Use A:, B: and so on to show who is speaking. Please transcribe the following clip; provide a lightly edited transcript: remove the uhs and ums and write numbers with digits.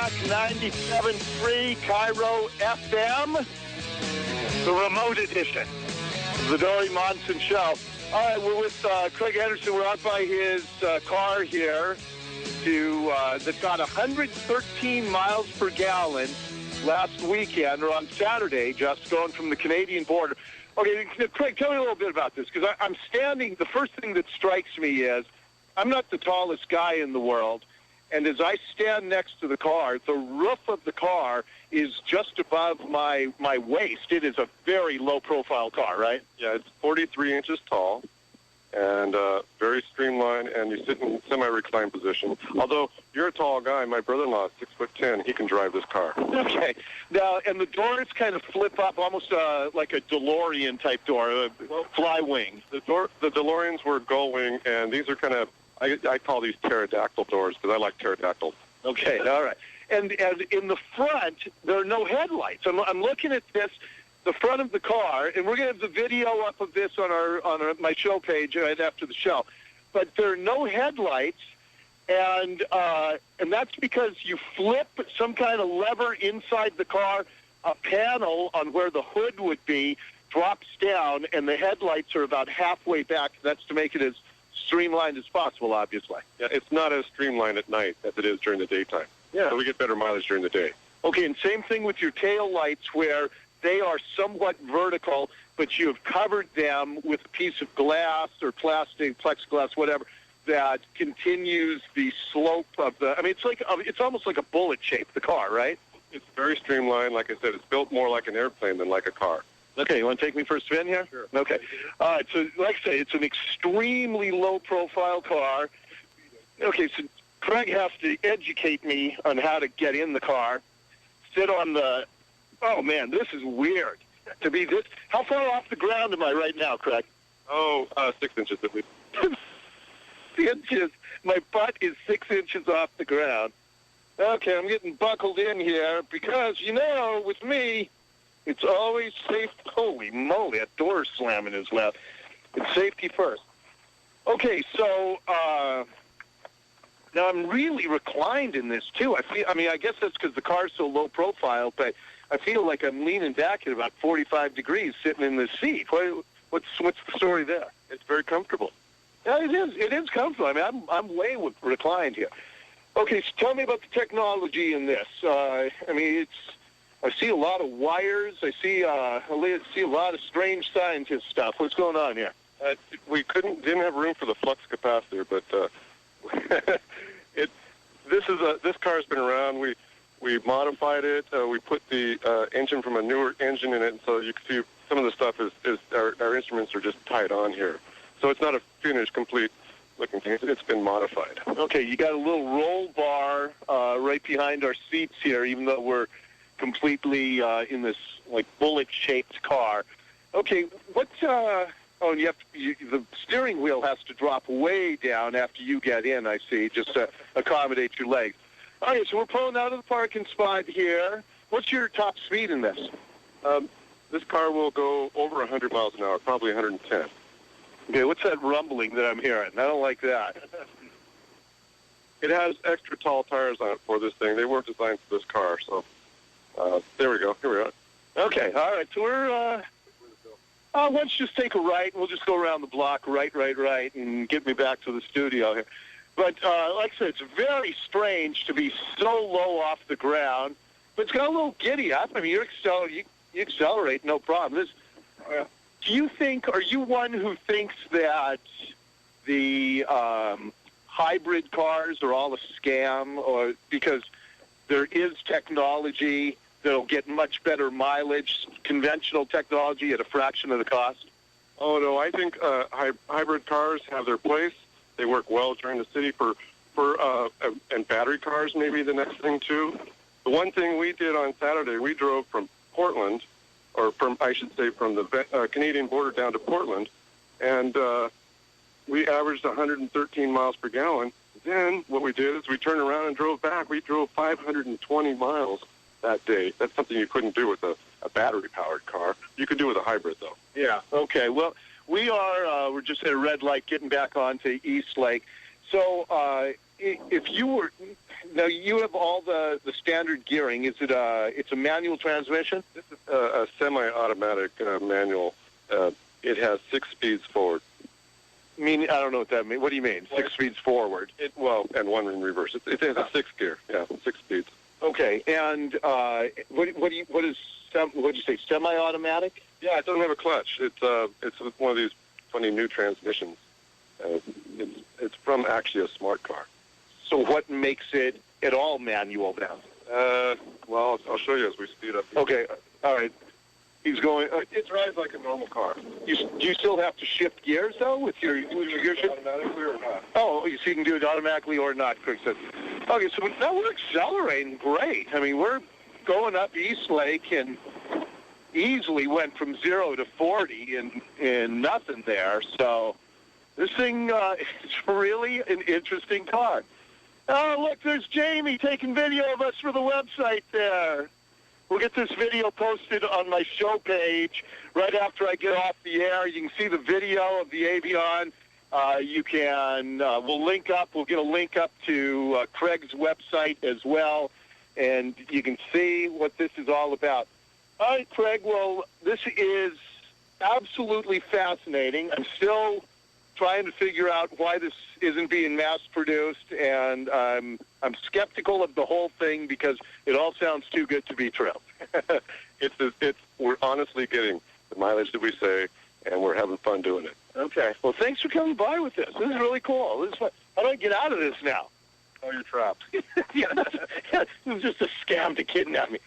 A: back, 97.3 KIRO FM, the remote edition of the Dori Monson Show. All right, we're with Craig Anderson. We're out by his car here that got 113 miles per gallon last weekend, or on Saturday, just going from the Canadian border. Okay, Craig, tell me a little bit about this, because I'm standing, the first thing that strikes me is I'm not the tallest guy in the world, and as I stand next to the car, the roof of the car is just above my waist. It is a very low-profile car, right?
B: Yeah, it's 43 inches tall and very streamlined, and you sit in semi-reclined position. Although you're a tall guy, my brother-in-law is 6'10". He can drive this car.
A: Okay. Now, and the doors kind of flip up almost like a DeLorean-type door, fly wing.
B: The DeLoreans were gull wing, and these are kind of, I call these pterodactyl doors because I like pterodactyls.
A: Okay, all right. And in the front, there are no headlights. I'm looking at this, the front of the car, and we're going to have the video up of this on my show page right after the show. But there are no headlights, and that's because you flip some kind of lever inside the car. A panel on where the hood would be drops down, and the headlights are about halfway back. That's to make it as streamlined as possible, obviously.
B: Yeah, it's not as streamlined at night as it is during the daytime.
A: Yeah.
B: So we get better mileage during the day.
A: Okay, and same thing with your tail lights, where they are somewhat vertical, but you have covered them with a piece of glass or plastic, plexiglass, whatever, that continues the slope of the... I mean, it's almost like a bullet shape, the car, right?
B: It's very streamlined. Like I said, it's built more like an airplane than like a car.
A: Okay, you want to take me for a spin here?
B: Sure.
A: Okay. All right, so like I say, it's an extremely low-profile car. Okay, so Craig has to educate me on how to get in the car, sit on the... Oh, man, this is weird. To be this... How far off the ground am I right now, Craig?
B: 6 inches at least.
A: 6 inches. My butt is 6 inches off the ground. Okay, I'm getting buckled in here because, with me... It's always safe. Holy moly, that door slamming is loud. It's safety first. Okay, so now I'm really reclined in this too. I guess that's because the car's so low profile, but I feel like I'm leaning back at about 45 degrees sitting in this seat. What's the story there?
B: It's very comfortable.
A: Yeah, it is. It is comfortable. I mean, I'm way reclined here. Okay, so tell me about the technology in this. I see a lot of wires. I see a lot of strange scientist stuff. What's going on here?
B: We didn't have room for the flux capacitor, but this car's been around. We modified it. We put the engine from a newer engine in it, so you can see some of the stuff is our instruments are just tied on here. So it's not a finished, complete looking thing. It's been modified.
A: Okay, you got a little roll bar right behind our seats here, even though we're completely in this like bullet-shaped car. Okay, the steering wheel has to drop way down after you get in, I see, just to accommodate your legs. All right, so we're pulling out of the parking spot here. What's your top speed in this?
B: This car will go over 100 miles an hour, probably 110.
A: Okay, what's that rumbling that I'm hearing? I don't like that.
B: It has extra tall tires on it for this thing. They weren't designed for this car, so... there we go. Here we are.
A: Okay. All right. So we're, let's just take a right, and we'll just go around the block, right, and get me back to the studio here. But like I said, it's very strange to be so low off the ground, but it's got a little giddy up. I mean, you accelerate, no problem. Are you one who thinks that the hybrid cars are all a scam, or because there is technology that'll get much better mileage, conventional technology at a fraction of the cost?
B: Oh, no, I think hybrid cars have their place. They work well during the city and battery cars maybe the next thing, too. The one thing we did on Saturday, we drove from Portland, or from the Canadian border down to Portland, and we averaged 113 miles per gallon. Then what we did is we turned around and drove back. We drove 520 miles that day. That's something you couldn't do with a battery-powered car. You could do with a hybrid, though.
A: Yeah. Okay. Well, we're just at a red light getting back onto East Lake. So if you were now, you have all the standard gearing. Is it it's a manual transmission?
B: This is a semi-automatic manual. It has 6 speeds forward.
A: I don't know what that means. What do you mean? 6 speeds forward?
B: And 1 in reverse. It has a 6 gear. Yeah, 6 speeds.
A: Okay. And what did you say? Semi-automatic?
B: Yeah, it doesn't have a clutch. It's one of these funny new transmissions. It's from actually a smart car.
A: So what makes it at all manual then?
B: Well, I'll show you as we speed up.
A: Okay. All right. He's going.
B: It drives like a normal car.
A: Do you still have to shift gears though with your gear shift?
B: Automatically or not?
A: Oh, so you can do it automatically or not, Craig said. Okay, so now we're accelerating great. I mean, we're going up East Lake and easily went from 0 to 40 in nothing there. So this thing is really an interesting car. Oh, look, there's Jamie taking video of us for the website there. We'll get this video posted on my show page right after I get off the air. You can see the video of the Avion. We'll get a link up to Craig's website as well, and you can see what this is all about. All right, Craig, well, this is absolutely fascinating. I'm still trying to figure out why this isn't being mass-produced, and I'm skeptical of the whole thing because it all sounds too good to be true.
B: We're honestly getting the mileage that we say, and we're having fun doing it.
A: Okay. Well, thanks for coming by with this. This is really cool. This is fun. How do I get out of this now?
B: Oh, you're trapped.
A: Yeah, this is just a scam to kidnap me.